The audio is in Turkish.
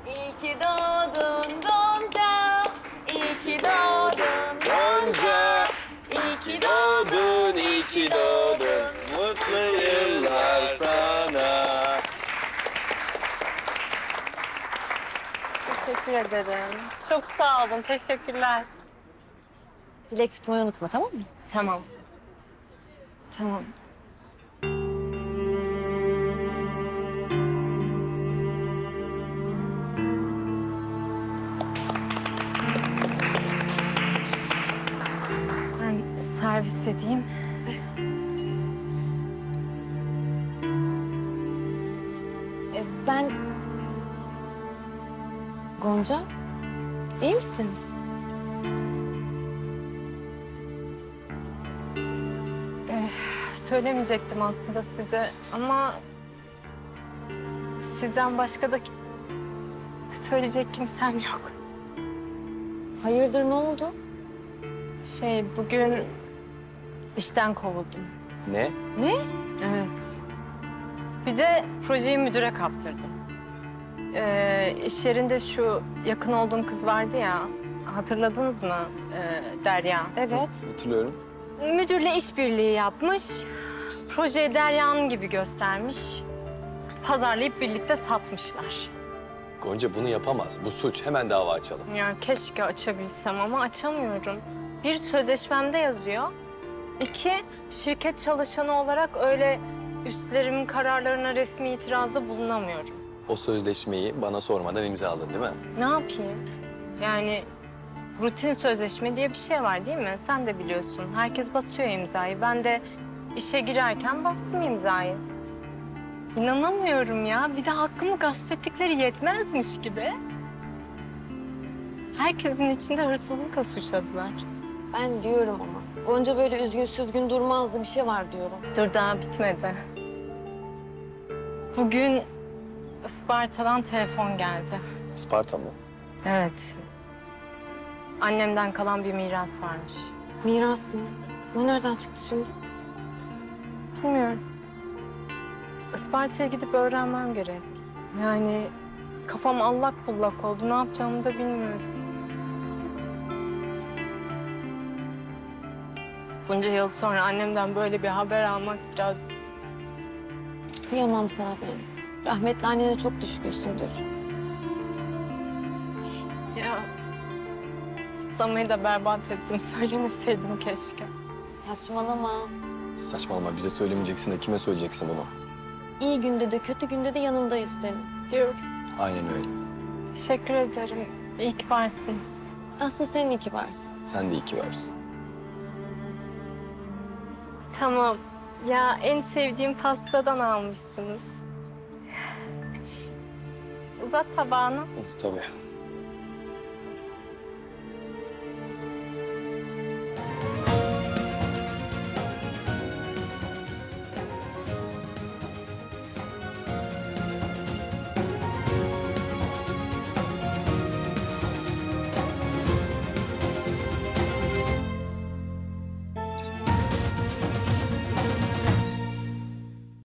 İyi ki doğdun Gonca. İyi ki doğdun Gonca. İyi ki doğdun, iyi ki doğdun. Mutlu yıllar sana. Teşekkür ederim. Çok sağ olun, teşekkürler. Dilek tutmayı unutma, tamam mı? Tamam. Tamam. Ben servis edeyim. Ben... Gonca, iyi misin? Söylemeyecektim aslında size ama sizden başka da söyleyecek kimsem yok. Hayırdır, ne oldu? Bugün işten kovuldum. Ne? Ne? Evet. Bir de projeyi müdüre kaptırdım. İş yerinde şu yakın olduğum kız vardı ya, hatırladınız mı Derya? Evet. Hatırlıyorum. Müdürle işbirliği yapmış, projeyi Derya'nın gibi göstermiş, pazarlayıp birlikte satmışlar. Gonca bunu yapamaz. Bu suç. Hemen dava açalım. Ya keşke açabilsem ama açamıyorum. Bir, sözleşmemde yazıyor. İki, şirket çalışanı olarak öyle üstlerimin kararlarına resmi itirazda bulunamıyorum. O sözleşmeyi bana sormadan imzaladın değil mi? Ne yapayım? Yani rutin sözleşme diye bir şey var değil mi? Sen de biliyorsun. Herkes basıyor imzayı. Ben de işe girerken bastım imzayı. İnanamıyorum ya. Bir de hakkımı gasp ettikleri yetmezmiş gibi. Herkesin içinde hırsızlıkla suçladılar. Ben diyorum ama. Gonca böyle üzgün süzgün durmazdı, bir şey var diyorum. Dur, daha bitmedi. Bugün Isparta'dan telefon geldi. Sparta mı? Evet. Annemden kalan bir miras varmış. Miras mı? O nereden çıktı şimdi? Bilmiyorum. Isparta'ya gidip öğrenmem gerek. Yani kafam allak bullak oldu. Ne yapacağımı da bilmiyorum. Bunca yıl sonra annemden böyle bir haber almak biraz... Kıyamam sana ben. Rahmetli annene çok düşkünsündür. Ya kutlamayı da berbat ettim. Söylemeseydim keşke. Saçmalama. Saçmalama. Bize söylemeyeceksin de kime söyleyeceksin bunu? İyi günde de kötü günde de yanındayız senin. Diyorum. Aynen öyle. Teşekkür ederim. İyi ki varsınız. Aslında senin iyi ki varsın. Sen de iyi ki varsın. Tamam. Ya en sevdiğim pastadan almışsınız. Uzat tabağını. Tabii.